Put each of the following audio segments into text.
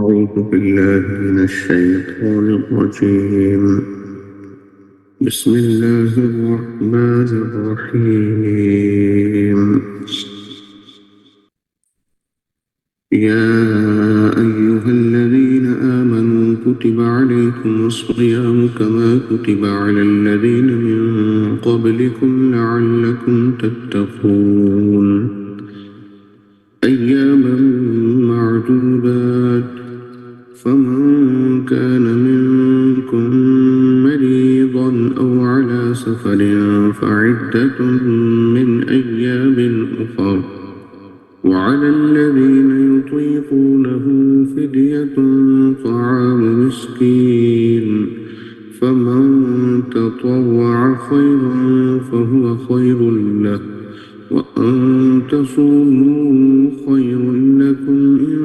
أعوذ بالله من الشيطان الرجيم. بسم الله الرحمن الرحيم. يا أيها الذين آمنوا كتب عليكم الصيام كما كتب على الذين من قبلكم لعلكم تتقون أياما معدودات فمن كان منكم مريضا أو على سفر فعدة من أيام أخر وعلى الذين يطيقونه فدية طعام مسكين فمن تطوع خيرا فهو خير له وأن تصوموا خير لكم إن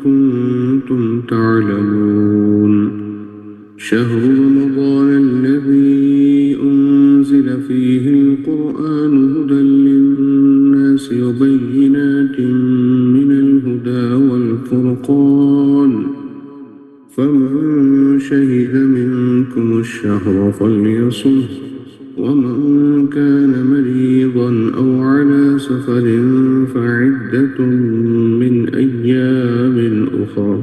كنتم تعلمون شهر رمضان الذي أنزل فيه القرآن هدى للناس وبينات من الهدى والفرقان فمن شهد منكم الشهر فليصمه ومن كان مريضا أو على سفر فعدة من أيام أخر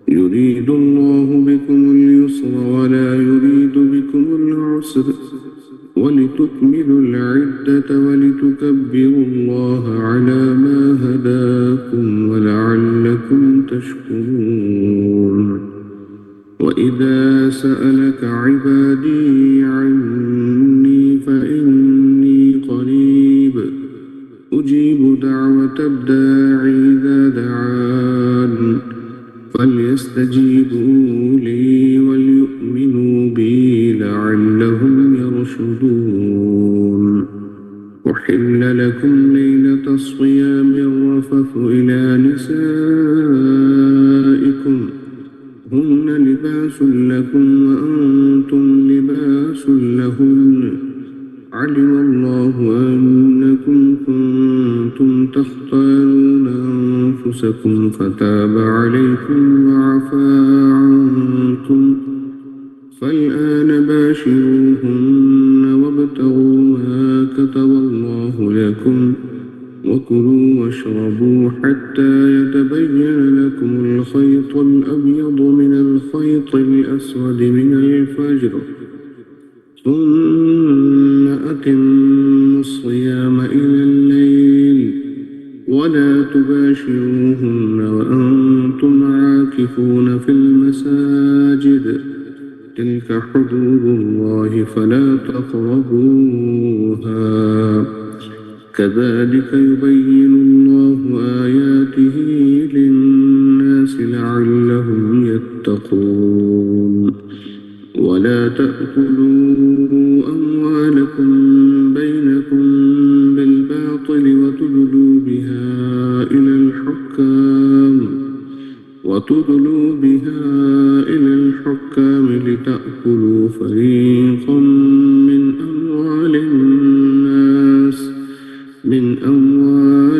يريد الله بكم اليسر ولا يريد بكم العسر ولتكملوا العدة ولتكبروا الله على ما هداكم ولعلكم تشكرون وإذا سألك عبادي عني فإني قريب أجيب دعوة الداعي إذا دعان فليستجيبوا لي وليؤمنوا بي لعلهم يرشدون أحل لكم ليلة الصيام الرفث إلى نسائكم هن لباس لكم وأنتم لباس لهن علم الله أنكم كنتم تختارون أنفسكم فتاب عليكم وعفى عنكم فالآن باشروهن وابتغوا ما كتب الله لكم وكلوا واشربوا حتى يتبين لكم الخيط الأبيض من الخيط الأسود من الفجر ثم أتموا الصيام إلى الليل ولا تباشروهن وأنتم عاكفون في المساجد تلك حدود الله فلا تقربوها كذلك يبين الله آياته للناس لعلهم يتقون ولا تأكلوا أموالكم بينكم بالباطل وتدلوا بها إلى الحكام لتأكلوا فريقا من أموال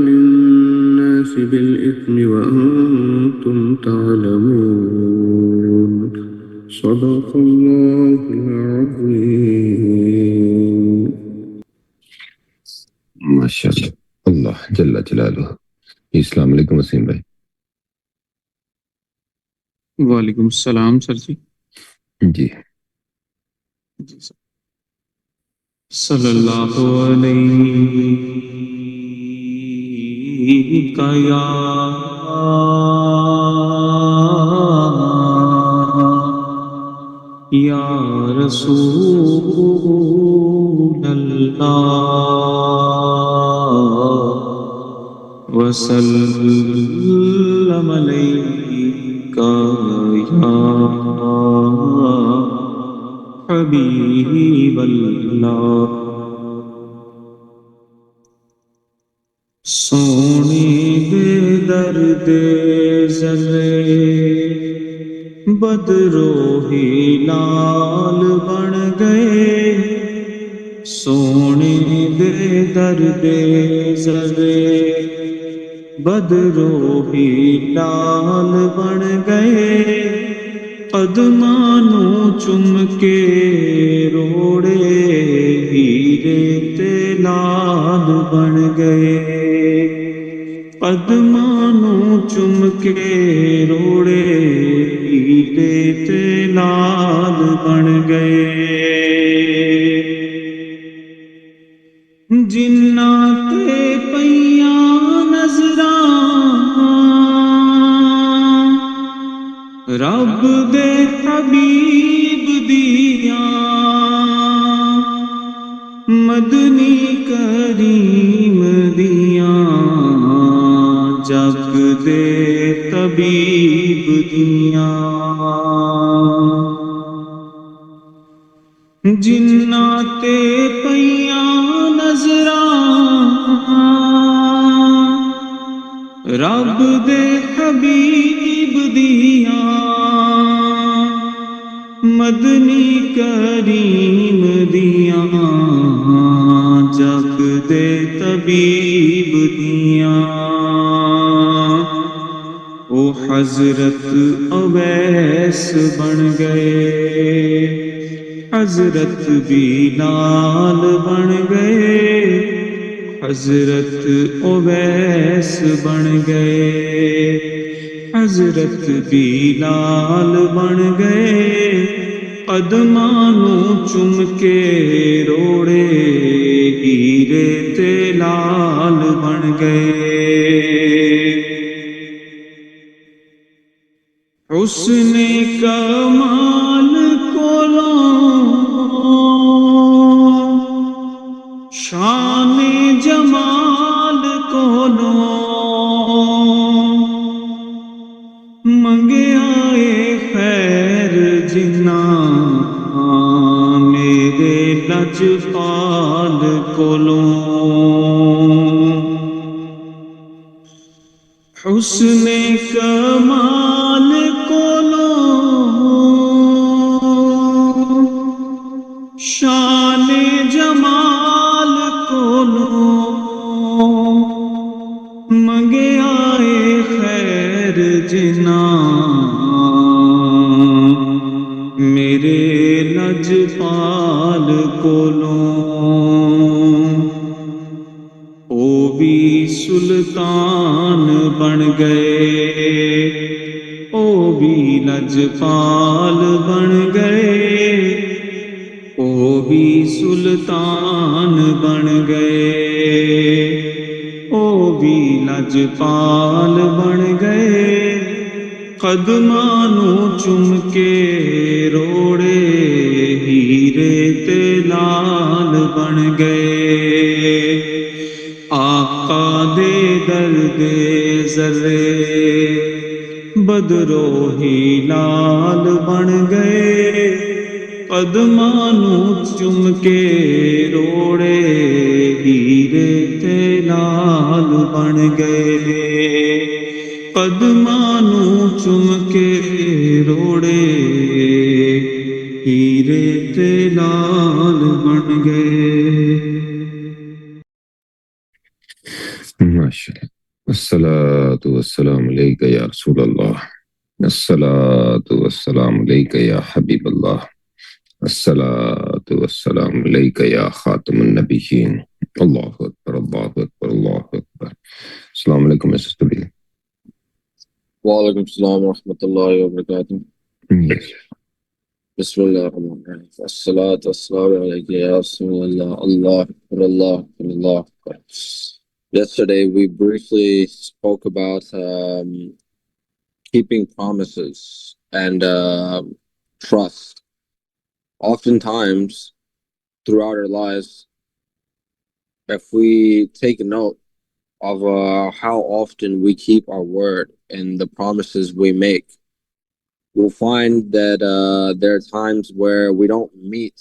الناس بالإثم وأنتم تعلمون صدق الله العظيم. ماشاء اللہ. اللہ جل جلالہ. السلام علیکم وسیم بھائی. وعلیکم السلام سر جی. جی سر. صلی اللہ علیہ یا رسول اللہ وسلم علیک یا حبیب اللہ. سونے دے درد زلے بدرو ہلال بن گئے. سونے دے درد زلے بدرو ہلال بن گئے. قدمانوں چم کے روڑے ہیرے تے لال بن گئے، قدمانوں چم کے روڑے ہیرے تے لال بن گئے، جنات پیاں نظراں رب دے حبیب دیاں، مدنی کریم دیاں، جگ دے طبیب دیاں، جنات پیاں نظراں رب دے حبیب دیاں، مدنی کریم دیاں، جگ دے طبیب دیاں، او حضرت اویس بن گئے، حضرت بلال بن گئے، حضرت اویس بن گئے، حضرت بلال بن گئے، قدمانوں چم کے روڑے ہیرے تے لال بن گئے، حسن کمال شان جمال کولوں منگیا اے خیر جناں میرے لجپال کولوں، حسن کمال کولوں شان جمال کولوں منگیا اے خیر جناں میرے لجپال کولوں، او بھی سلطان بن گئے، او بھی لجپال بن گئے، او بھی سلطان بن گئے، او بھی لجپال بن گئے، قدمانوں چم کے روڑے ہیرے تے لال بن گئے، آقا دے درد ذرے بدرو ہلال بن گئے، قدمانوں چم کے روڑے ہیرے تے لال بن گئے، قدمانوں چم کے روڑے ہیرے تے لال بن گئے۔ ماشاءاللہ، الصلاۃ والسلام علیک یا رسول اللہ، الصلاۃ والسلام علیک یا حبیب اللہ، الصلاۃ والسلام علیک یا خاتم النبیین، اللہ اکبر اللہ اکبر اللہ اکبر۔ السلام علیکم سسٹر۔ وعلیکم السلام ورحمۃ اللہ وبرکاتہ۔ بسم اللہ الرحمن الرحیم، الصلاۃ والسلام علیک یا رسول اللہ، اللہ اکبر اللہ اکبر اللہ اکبر۔ Yesterday we briefly spoke about keeping promises and trust. Oftentimes throughout our lives, if we take note of how often we keep our word and the promises we make, we'll find that there are times where we don't meet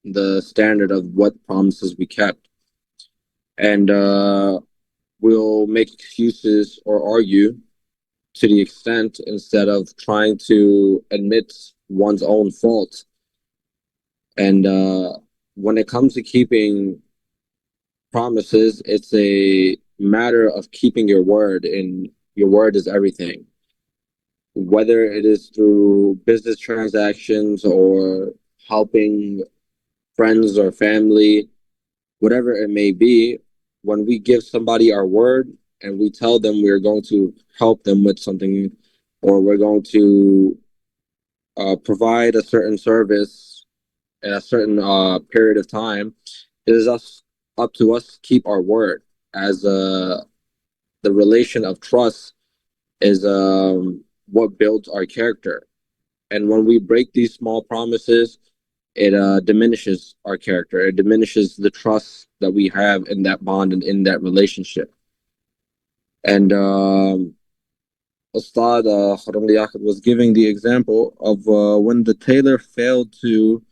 the standard of what promises we kept. And we'll make excuses or argue to the extent, instead of trying to admit one's own fault. And when it comes to keeping promises, it's a matter of keeping your word, and your word is everything. whether it is through business transactions or helping friends or family, whatever it may be. When we give somebody our word and we tell them we're going to help them with something, or we're going to provide a certain service in a certain period of time, it is up to us to keep our word. As the relation of trust is what builds our character, and when we break these small promises, it diminishes our character. It diminishes the trust that we have in that bond and in that relationship. And Ustad Kharamli Yaqub was giving the example of when the tailor failed to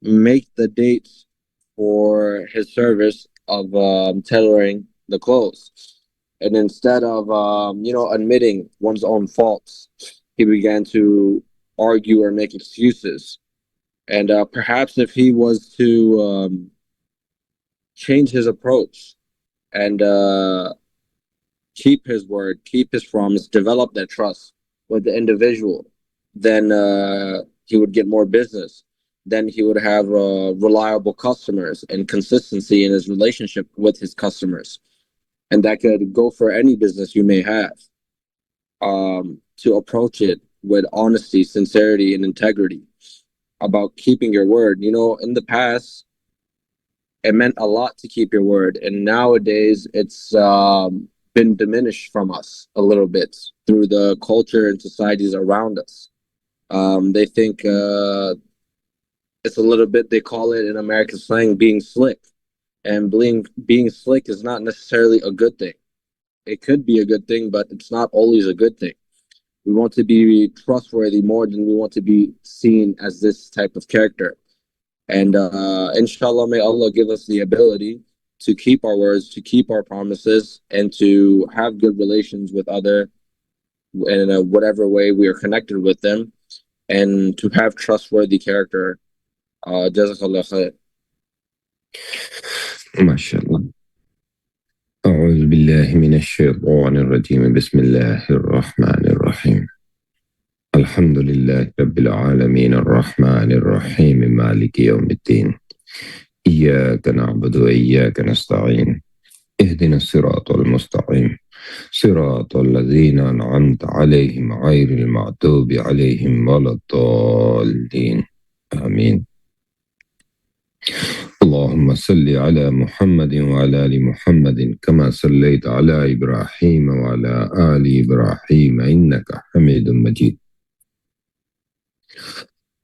make the dates for his service of tailoring the clothes. And instead of, admitting one's own faults, he began to argue or make excuses. And perhaps if he was to change his approach and keep his word, keep his promise, develop that trust with the individual, then he would get more business. Then he would have reliable customers and consistency in his relationship with his customers. And that could go for any business you may have, to approach it with honesty, sincerity, and integrity about keeping your word. In the past, it meant a lot to keep your word, and nowadays it's been diminished from us a little bit through the culture and societies around us. They think it's a little bit, they call it in American slang, being slick. And being slick is not necessarily a good thing. It could be a good thing, but it's not always a good thing. We want to be trustworthy more than we want to be seen as this type of character. And inshallah, may Allah give us the ability to keep our words, to keep our promises, and to have good relations with other in whatever way we are connected with them, and to have trustworthy character. Jazakallah khair. ما شاء الله. أعوذ بالله من الشيطان الرجيم. بسم الله الرحمن الرحيم. الحمد لله رب العالمين الرحمن الرحيم مالك يوم الدين. إياك نعبد وإياك نستعين. اهدنا الصراط المستقيم صراط الذين أنعمت عليهم غير المغضوب عليهم ولا الضالين. آمين. اللهم صل على محمد وعلى آل محمد كما صليت على إبراهيم وعلى آل إبراهيم إنك حميد مجيد.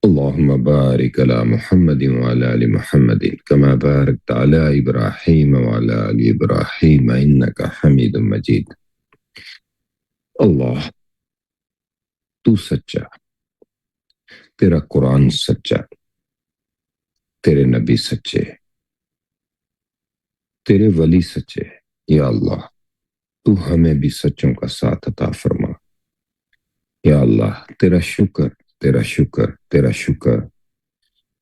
اللهم بارك على محمد وعلى آل محمد كما باركت على إبراهيم وعلى آل إبراهيم إنك حميد مجيد. اللہ تو سچا، تیرا قرآن سچا، تیرے نبی سچے، تیرے ولی سچے. یا اللہ تو ہمیں بھی سچوں کا ساتھ عطا فرما. یا اللہ تیرا شکر، تیرا شکر، تیرا شکر.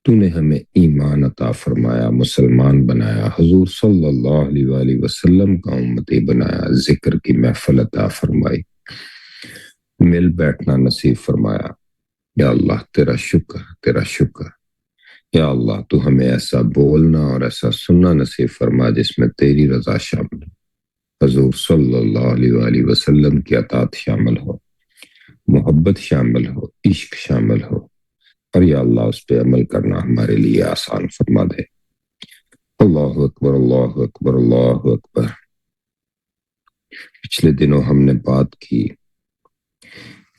تو نے ہمیں ایمان عطا فرمایا، مسلمان بنایا، حضور صلی اللہ علیہ وآلہ وسلم کا امتی بنایا، ذکر کی محفل عطا فرمائی، مل بیٹھنا نصیب فرمایا. یا اللہ تیرا شکر، تیرا شکر. یا اللہ تو ہمیں ایسا بولنا اور ایسا سننا نصیب فرما جس میں تیری رضا شامل ہو، حضور صلی اللہ علیہ وآلہ وسلم کی اطاعت شامل ہو، محبت شامل ہو، عشق شامل ہو، اور یا اللہ اس پہ عمل کرنا ہمارے لیے آسان فرما دے. اللہ اکبر، اللہ اکبر، اللہ اکبر. پچھلے دنوں ہم نے بات کی،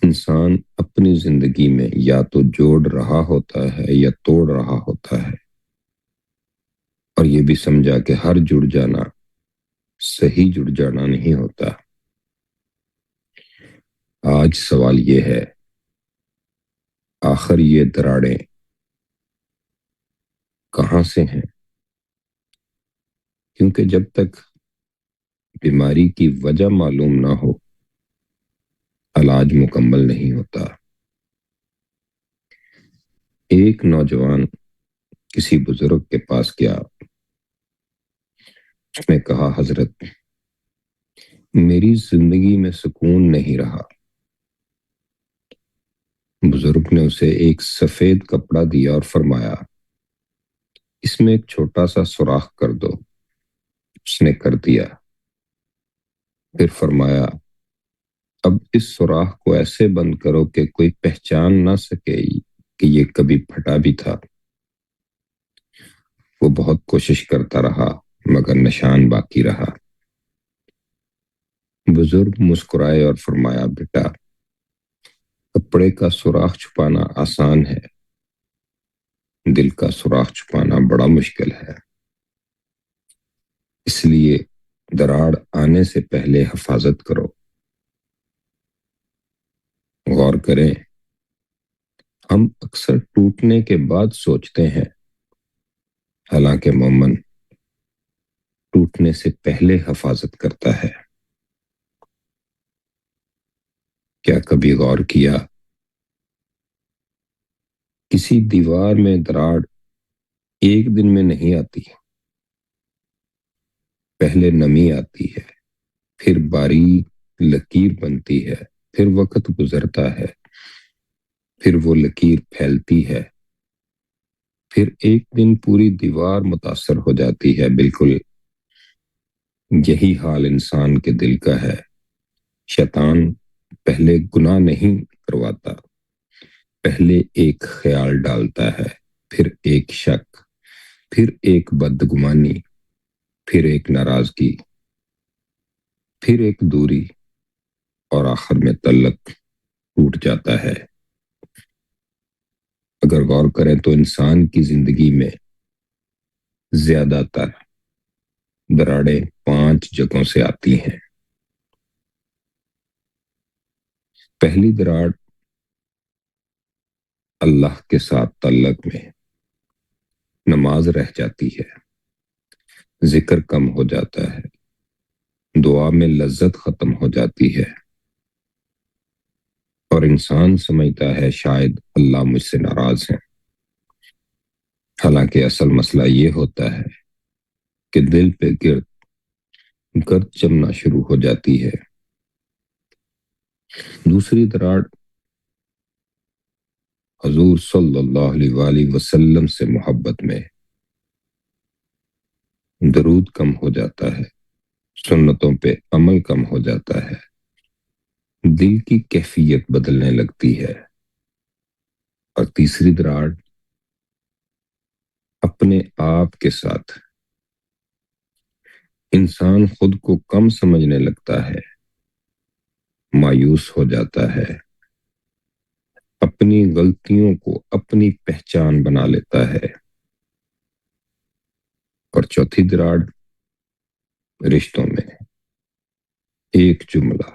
انسان اپنی زندگی میں یا تو جوڑ رہا ہوتا ہے یا توڑ رہا ہوتا ہے، اور یہ بھی سمجھا کہ ہر جڑ جانا صحیح جڑ جانا نہیں ہوتا. آج سوال یہ ہے، آخر یہ دراڑیں کہاں سے ہیں؟ کیونکہ جب تک بیماری کی وجہ معلوم نہ ہو، علاج مکمل نہیں ہوتا. ایک نوجوان کسی بزرگ کے پاس گیا، اس نے کہا حضرت میری زندگی میں سکون نہیں رہا، بزرگ نے اسے ایک سفید کپڑا دیا اور فرمایا اس میں ایک چھوٹا سا سوراخ کر دو۔ اس نے کر دیا۔ پھر فرمایا اب اس سوراخ کو ایسے بند کرو کہ کوئی پہچان نہ سکے کہ یہ کبھی پھٹا بھی تھا۔ وہ بہت کوشش کرتا رہا مگر نشان باقی رہا۔ بزرگ مسکرائے اور فرمایا بیٹا کپڑے کا سوراخ چھپانا آسان ہے، دل کا سوراخ چھپانا بڑا مشکل ہے۔ اس لیے دراڑ آنے سے پہلے حفاظت کرو۔ غور کریں، ہم اکثر ٹوٹنے کے بعد سوچتے ہیں، حالانکہ مومن ٹوٹنے سے پہلے حفاظت کرتا ہے۔ کیا کبھی غور کیا کسی دیوار میں دراڑ ایک دن میں نہیں آتی، پہلے نمی آتی ہے، پھر باریک لکیر بنتی ہے، پھر وقت گزرتا ہے، پھر وہ لکیر پھیلتی ہے، پھر ایک دن پوری دیوار متاثر ہو جاتی ہے۔ بالکل یہی حال انسان کے دل کا ہے۔ شیطان پہلے گناہ نہیں کرواتا، پہلے ایک خیال ڈالتا ہے، پھر ایک شک، پھر ایک بدگمانی، پھر ایک ناراضگی، پھر ایک دوری، اور آخر میں تعلق ٹوٹ جاتا ہے۔ اگر غور کریں تو انسان کی زندگی میں زیادہ تر دراڑیں 5 جگہوں سے آتی ہیں۔ پہلی دراڑ اللہ کے ساتھ تعلق میں، نماز رہ جاتی ہے، ذکر کم ہو جاتا ہے، دعا میں لذت ختم ہو جاتی ہے، اور انسان سمجھتا ہے شاید اللہ مجھ سے ناراض ہے۔ حالانکہ اصل مسئلہ یہ ہوتا ہے کہ دل پہ گرد جمنا شروع ہو جاتی ہے۔ دوسری دراڑ حضور صلی اللہ علیہ وآلہ وسلم سے محبت میں، درود کم ہو جاتا ہے، سنتوں پہ عمل کم ہو جاتا ہے، دل کی کیفیت بدلنے لگتی ہے۔ اور تیسری دراڑ اپنے آپ کے ساتھ، انسان خود کو کم سمجھنے لگتا ہے، مایوس ہو جاتا ہے، اپنی غلطیوں کو اپنی پہچان بنا لیتا ہے۔ اور چوتھی دراڑ رشتوں میں، ایک جملہ،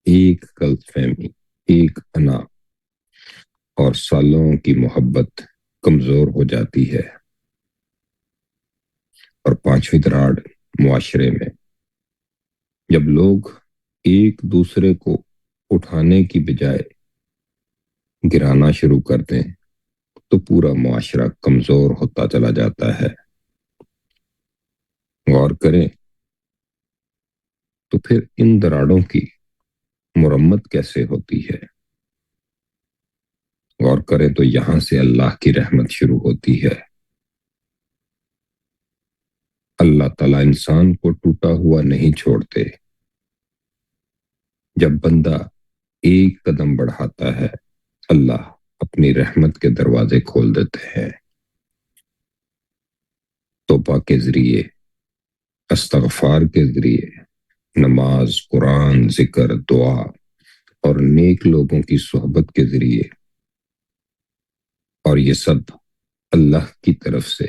ایک غلط فہمی، ایک انا اور سالوں کی محبت کمزور ہو جاتی ہے۔ اور پانچویں دراڑ معاشرے میں، جب لوگ ایک دوسرے کو اٹھانے کی بجائے گرانا شروع کر دیں تو پورا معاشرہ کمزور ہوتا چلا جاتا ہے۔ غور کریں تو پھر ان دراڑوں کی مرمت کیسے ہوتی ہے؟ غور کریں تو یہاں سے اللہ کی رحمت شروع ہوتی ہے۔ اللہ تعالیٰ انسان کو ٹوٹا ہوا نہیں چھوڑتے۔ جب بندہ ایک قدم بڑھاتا ہے، اللہ اپنی رحمت کے دروازے کھول دیتے ہیں۔ توبہ کے ذریعے، استغفار کے ذریعے، نماز، قرآن، ذکر، دعا اور نیک لوگوں کی صحبت کے ذریعے، اور یہ سب اللہ کی طرف سے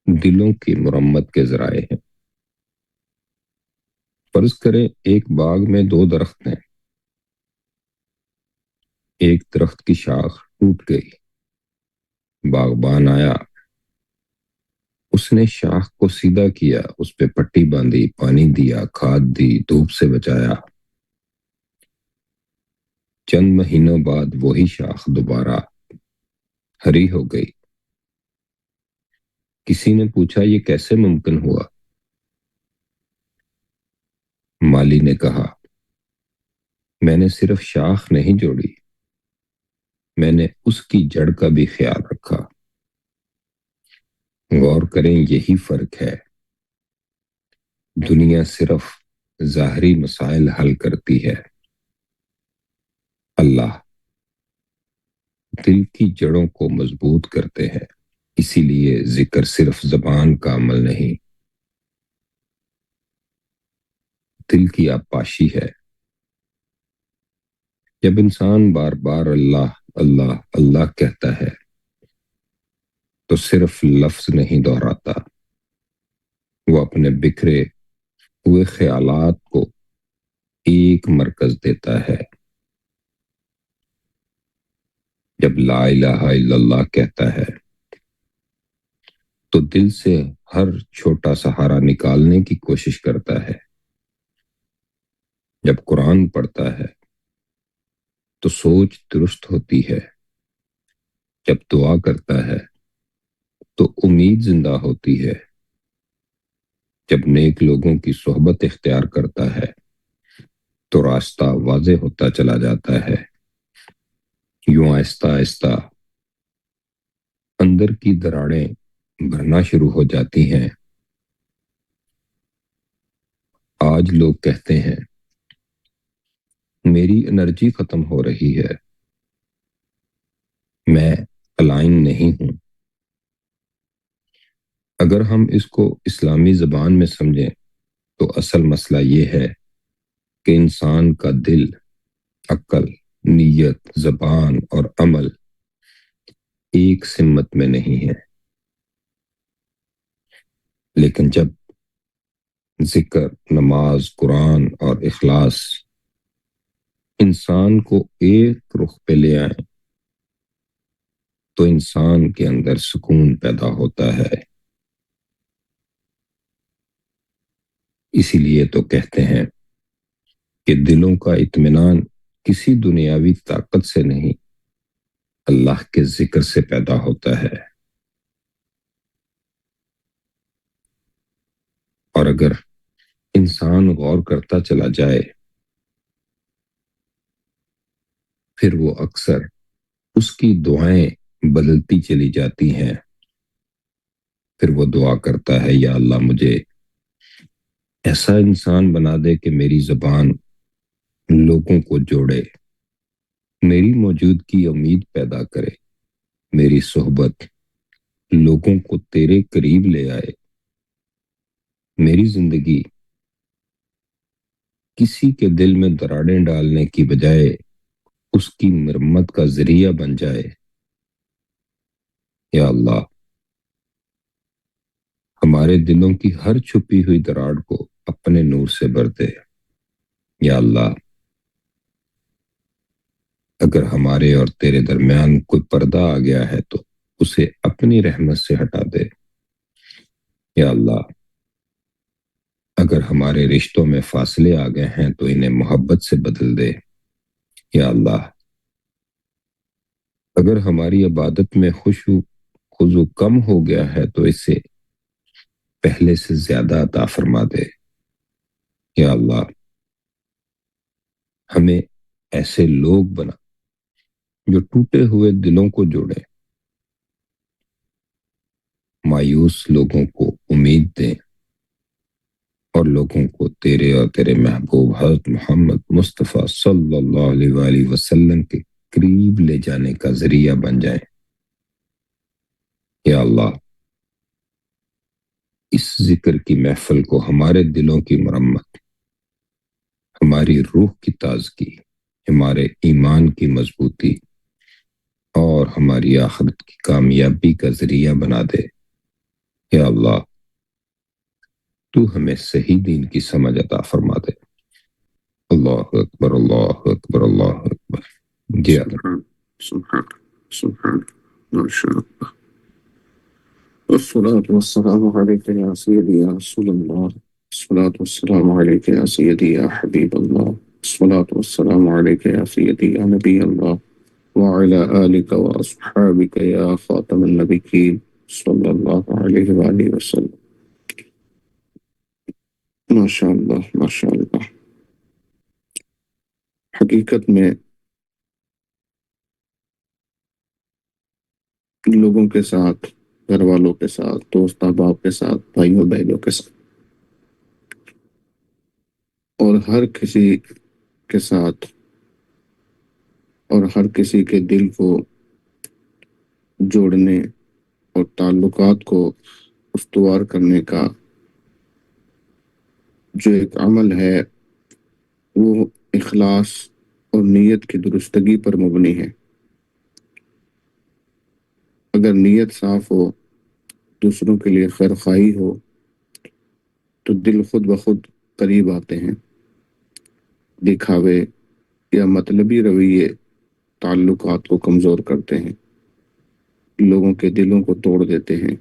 دلوں کی مرمت کے ذرائع ہیں۔ فرض کریں ایک باغ میں 2 درخت ہیں، ایک درخت کی شاخ ٹوٹ گئی، باغبان آیا، اس نے شاخ کو سیدھا کیا، اس پہ پٹی باندھی، پانی دیا، کھاد دی، دھوپ سے بچایا۔ چند مہینوں بعد وہی شاخ دوبارہ ہری ہو گئی۔ کسی نے پوچھا یہ کیسے ممکن ہوا؟ مالی نے کہا میں نے صرف شاخ نہیں جوڑی، میں نے اس کی جڑ کا بھی خیال رکھا۔ غور کریں، یہی فرق ہے۔ دنیا صرف ظاہری مسائل حل کرتی ہے، اللہ دل کی جڑوں کو مضبوط کرتے ہیں۔ اسی لیے ذکر صرف زبان کا عمل نہیں، دل کی آبپاشی ہے۔ جب انسان بار بار اللہ اللہ اللہ کہتا ہے تو صرف لفظ نہیں دہراتا، وہ اپنے بکھرے ہوئے خیالات کو ایک مرکز دیتا ہے۔ جب لا الہ الا اللہ کہتا ہے تو دل سے ہر چھوٹا سہارا نکالنے کی کوشش کرتا ہے۔ جب قرآن پڑھتا ہے تو سوچ درست ہوتی ہے۔ جب دعا کرتا ہے تو امید زندہ ہوتی ہے۔ جب نیک لوگوں کی صحبت اختیار کرتا ہے تو راستہ واضح ہوتا چلا جاتا ہے۔ یوں آہستہ آہستہ اندر کی دراڑیں بھرنا شروع ہو جاتی ہیں۔ آج لوگ کہتے ہیں میری انرجی ختم ہو رہی ہے، میں الائن نہیں ہوں۔ اگر ہم اس کو اسلامی زبان میں سمجھیں تو اصل مسئلہ یہ ہے کہ انسان کا دل، عقل، نیت، زبان اور عمل ایک سمت میں نہیں ہے۔ لیکن جب ذکر، نماز، قرآن اور اخلاص انسان کو ایک رخ پہ لے آئیں تو انسان کے اندر سکون پیدا ہوتا ہے۔ اسی لیے تو کہتے ہیں کہ دلوں کا اطمینان کسی دنیاوی طاقت سے نہیں، اللہ کے ذکر سے پیدا ہوتا ہے۔ اور اگر انسان غور کرتا چلا جائے پھر وہ اکثر اس کی دعائیں بدلتی چلی جاتی ہیں۔ پھر وہ دعا کرتا ہے، یا اللہ مجھے ایسا انسان بنا دے کہ میری زبان لوگوں کو جوڑے، میری موجودگی امید پیدا کرے، میری صحبت لوگوں کو تیرے قریب لے آئے، میری زندگی کسی کے دل میں دراڑیں ڈالنے کی بجائے اس کی مرمت کا ذریعہ بن جائے۔ یا اللہ ہمارے دلوں کی ہر چھپی ہوئی دراڑ کو اپنے نور سے بھر دے۔ یا اللہ اگر ہمارے اور تیرے درمیان کوئی پردہ آ گیا ہے تو اسے اپنی رحمت سے ہٹا دے۔ یا اللہ اگر ہمارے رشتوں میں فاصلے آ گئے ہیں تو انہیں محبت سے بدل دے۔ یا اللہ اگر ہماری عبادت میں خضوع کم ہو گیا ہے تو اسے پہلے سے زیادہ عطا فرما دے۔ یا اللہ ہمیں ایسے لوگ بنا جو ٹوٹے ہوئے دلوں کو جوڑے، مایوس لوگوں کو امید دیں اور لوگوں کو تیرے اور تیرے محبوب حضرت محمد مصطفیٰ صلی اللہ علیہ وآلہ وسلم کے قریب لے جانے کا ذریعہ بن جائیں۔ یا اللہ اس ذکر کی محفل کو ہمارے دلوں کی مرمت، ہماری روح کی تازگی، ہمارے ایمان کی مضبوطی اور ہماری آخرت کی کامیابی کا ذریعہ بنا دے۔ یا اللہ تو ہمیں صحیح دین کی سمجھ عطا فرما دے۔ اللہ اکبر، اللہ اکبر، اللہ اکبر۔ جی اللہ سبحان سبحان ما شاء الله. والصلاة والسلام عليك يا سيدي يا رسول الله. الصلاة والسلام عليك يا سيدي يا حبيب الله. الصلاة والسلام عليك يا سيدي يا نبي الله وعلى آلك وأصحابك يا خاتم النبيين صلى الله عليه وآله وسلم. ما شاء الله ما شاء الله. حقیقت میں لوگوں کے ساتھ، گھر والوں کے ساتھ، دوست احباب کے ساتھ، بھائیوں بہنوں کے ساتھ، اور ہر کسی کے ساتھ اور ہر کسی کے دل کو جوڑنے اور تعلقات کو استوار کرنے کا جو ایک عمل ہے وہ اخلاص اور نیت کی درستگی پر مبنی ہے۔ اگر نیت صاف ہو، دوسروں کے لیے خیرخواہی ہو، تو دل خود بخود قریب آتے ہیں۔ دکھاوے یا مطلبی رویے تعلقات کو کمزور کرتے ہیں، لوگوں کے دلوں کو توڑ دیتے ہیں۔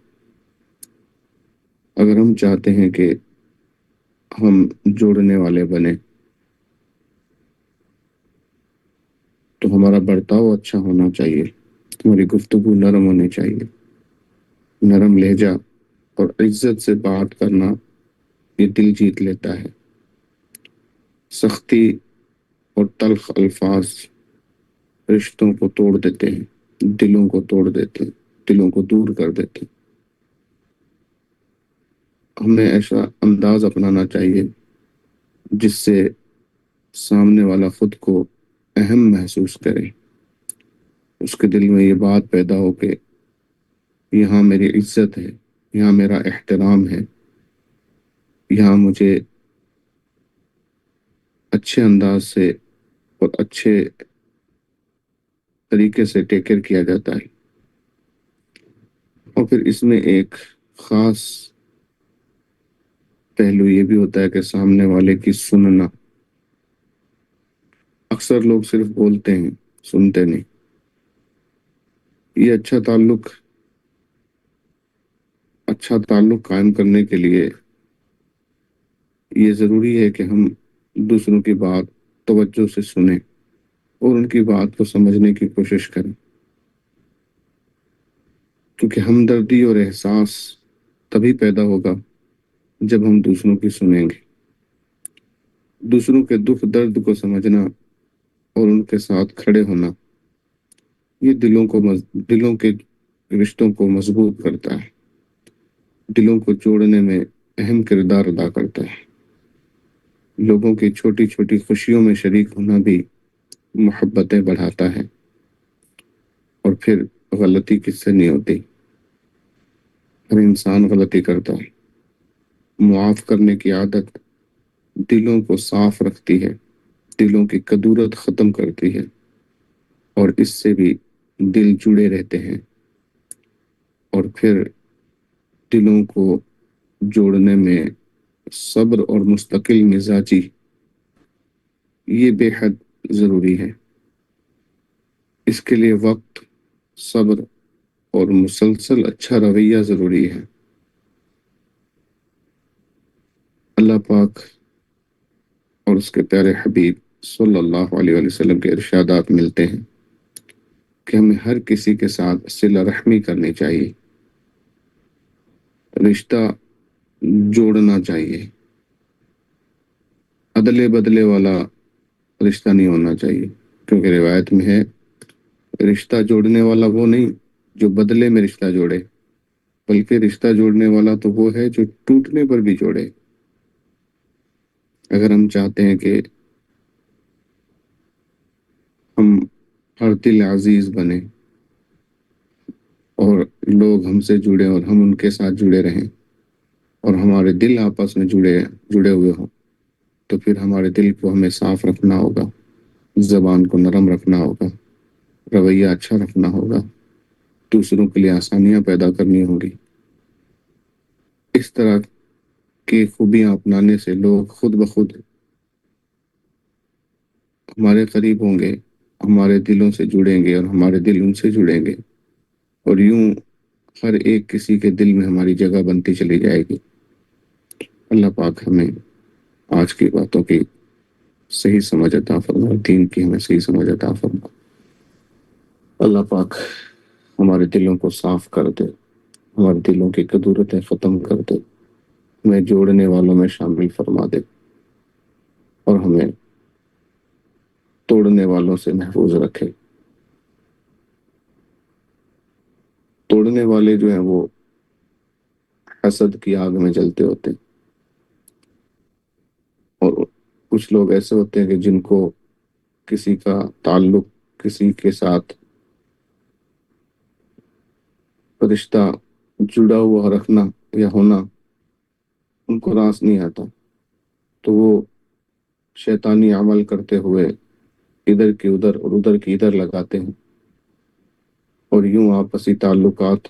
اگر ہم چاہتے ہیں کہ ہم جوڑنے والے بنیں تو ہمارا برتاؤ اچھا ہونا چاہیے، ہماری گفتگو نرم ہونی چاہیے۔ نرم لہجہ اور عزت سے بات کرنا یہ دل جیت لیتا ہے۔ سختی اور تلخ الفاظ رشتوں کو توڑ دیتے ہیں، دلوں کو توڑ دیتے ہیں، دلوں کو دور کر دیتے ہیں۔ ہمیں ایسا انداز اپنانا چاہیے جس سے سامنے والا خود کو اہم محسوس کرے، اس کے دل میں یہ بات پیدا ہو کہ یہاں میری عزت ہے، یہاں میرا احترام ہے، یہاں مجھے اچھے انداز سے اور اچھے طریقے سے ٹیک کیئر کیا جاتا ہے۔ اور پھر اس میں ایک خاص پہلو یہ بھی ہوتا ہے کہ سامنے والے کی سننا۔ اکثر لوگ صرف بولتے ہیں، سنتے نہیں۔ یہ اچھا تعلق قائم کرنے کے لیے یہ ضروری ہے کہ ہم دوسروں کی بات توجہ سے سنیں اور ان کی بات کو سمجھنے کی کوشش کریں، کیونکہ ہمدردی اور احساس تبھی پیدا ہوگا جب ہم دوسروں کی سنیں گے۔ دوسروں کے دکھ درد کو سمجھنا اور ان کے ساتھ کھڑے ہونا یہ دلوں کے رشتوں کو مضبوط کرتا ہے، دلوں کو جوڑنے میں اہم کردار ادا کرتا ہے۔ لوگوں کی چھوٹی چھوٹی خوشیوں میں شریک ہونا بھی محبتیں بڑھاتا ہے۔ اور پھر غلطی کس سے نہیں ہوتی؟ ہر انسان غلطی کرتا ہے۔ معاف کرنے کی عادت دلوں کو صاف رکھتی ہے، دلوں کی کدورت ختم کرتی ہے، اور اس سے بھی دل جڑے رہتے ہیں۔ اور پھر دلوں کو جوڑنے میں صبر اور مستقل مزاجی یہ بے حد ضروری ہے۔ اس کے لیے وقت، صبر اور مسلسل اچھا رویہ ضروری ہے۔ اللہ پاک اور اس کے پیارے حبیب صلی اللہ علیہ وسلم کے ارشادات ملتے ہیں کہ ہمیں ہر کسی کے ساتھ صلہ رحمی کرنی چاہیے، رشتہ جوڑنا چاہیے۔ عدلے بدلے والا رشتہ نہیں ہونا چاہیے، کیونکہ روایت میں ہے رشتہ جوڑنے والا وہ نہیں جو بدلے میں رشتہ جوڑے، بلکہ رشتہ جوڑنے والا تو وہ ہے جو ٹوٹنے پر بھی جوڑے۔ اگر ہم چاہتے ہیں کہ ہم ہر دل عزیز بنے اور لوگ ہم سے جڑے اور ہم ان کے ساتھ جڑے رہیں اور ہمارے دل آپس میں جڑے ہوئے ہوں، تو پھر ہمارے دل کو ہمیں صاف رکھنا ہوگا، زبان کو نرم رکھنا ہوگا، رویہ اچھا رکھنا ہوگا، دوسروں کے لیے آسانیاں پیدا کرنی ہوگی۔ اس طرح کی خوبیاں اپنانے سے لوگ خود بخود ہمارے قریب ہوں گے، ہمارے دلوں سے جڑیں گے اور ہمارے دل ان سے جڑیں گے، اور یوں ہر ایک کسی کے دل میں ہماری جگہ بنتی چلی جائے گی۔ اللہ پاک ہمیں آج کی باتوں کی صحیح سمجھ عطا فرمائے، دین کی ہمیں صحیح سمجھ عطا فرمائے۔ اللہ پاک ہمارے دلوں کو صاف کر دے، ہمارے دلوں کی کدورتیں ختم کر دے، ہمیں جوڑنے والوں میں شامل فرما دے اور ہمیں توڑنے والوں سے محفوظ رکھے۔ سامنے والے جو ہیں وہ حسد کی آگ میں جلتے ہوتے ہیں، اور کچھ لوگ ایسے ہوتے ہیں کہ جن کو کسی کا تعلق، کسی کے ساتھ رشتہ جڑا ہوا رکھنا یا ہونا ان کو راس نہیں آتا، تو وہ شیطانی عمل کرتے ہوئے ادھر کی ادھر اور ادھر کی ادھر لگاتے ہیں، اور یوں آپسی تعلقات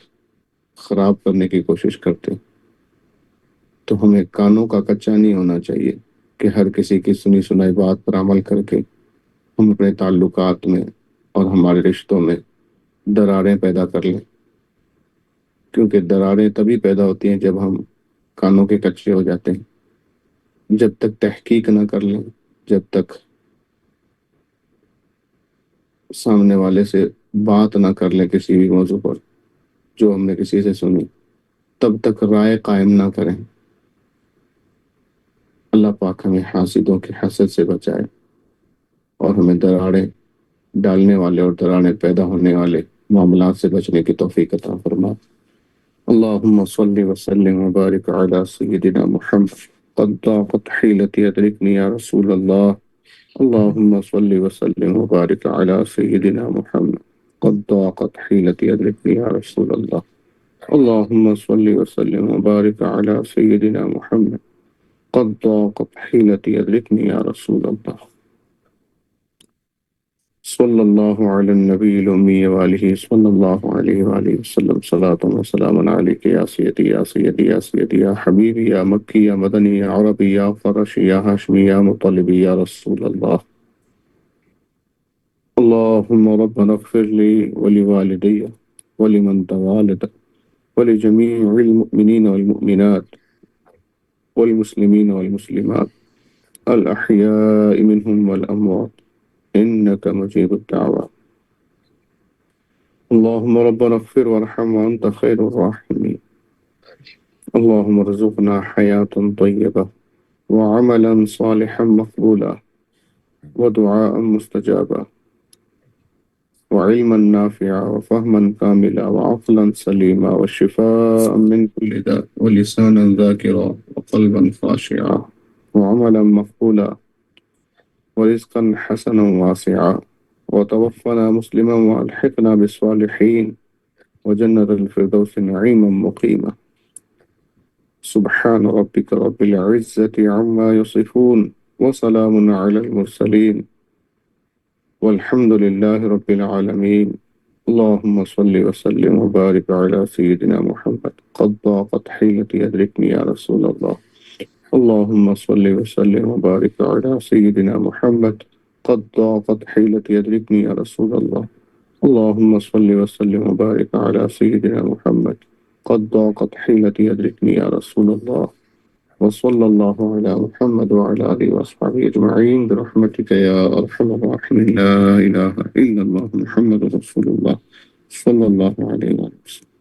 خراب کرنے کی کوشش کرتے ہیں۔ تو ہمیں کانوں کا کچا نہیں ہونا چاہیے کہ ہر کسی کی سنی سنائی بات پر عمل کر کے ہم اپنے تعلقات میں اور ہمارے رشتوں میں دراریں پیدا کر لیں، کیونکہ دراریں تبھی پیدا ہوتی ہیں جب ہم کانوں کے کچے ہو جاتے ہیں۔ جب تک تحقیق نہ کر لیں، جب تک سامنے والے سے بات نہ کر لیں کسی بھی موضوع پر جو ہم نے کسی سے سنی، تب تک رائے قائم نہ کریں۔ اللہ پاک ہمیں حاسدوں کے حسد سے بچائے اور ہمیں دراڑیں ڈالنے والے اور دراڑیں پیدا ہونے والے معاملات سے بچنے کی توفیق عطا فرما۔ اللهم صل وسلم وبارك على سيدنا محمد قد ضاقت حيلتي أدركني يا رسول الله. اللهم صل وسلم وبارك على سيدنا محمد قد ضاقت حيلتي أدركني يا رسول الله. اللهم صل وسلم وبارك على سيدنا محمد قد ضاقت حيلتي أدركني يا رسول الله. صلی اللہ علی النبی الأمی وآلہ صلی اللہ علیہ وآلہ وسلم صلاۃ وسلام علیک یا سیدی یا سیدی یا سیدی یا حبیبی یا مکی یا مدنی یا عربی یا فرشی یا ہاشمی یا مطلبی یا رسول اللہ۔ اللہم ربنا اغفر لی ولوالدی ولمن توالد ولجمیع المؤمنین والمؤمنات والمسلمین والمسلمات الأحیاء منهم والأموات إنك مجيب الدعوات۔ اللهم ربنا اغفر وارحم وأنت خير الراحمين۔ اللهم ارزقنا حياة طيبة وعملا صالحا مقبولا ودعاء مستجابا وعلما نافعا وفهما كاملا وعقلا سليما وشفاء من كل داء ولسانا ذاكرا وقلبا خاشعا وعملا مقبولا ورزقا حسنا واسعا وتوفنا مسلما والحقنا بالصالحين وجنة الفردوس نعيما مقيما۔ سبحان ربك رب العزة عما يصفون وسلام على المرسلين والحمد لله رب العالمين۔ اللهم صل وسلم وبارك على سيدنا محمد قد ضاقت حيلتي أدركني يا رسول الله۔ اللهم صل وسلم وبارك على سيدنا محمد قد ضاقت حيلتي أدركني يا رسول الله۔ اللهم صل وسلم وبارك على سيدنا محمد قد ضاقت حيلتي أدركني يا رسول الله۔ وصلى الله على محمد وعلى آله وأصحابه أجمعين برحمتك يا أرحم الراحمين۔ لا إله إلا الله محمد رسول الله صلى الله عليه وسلم۔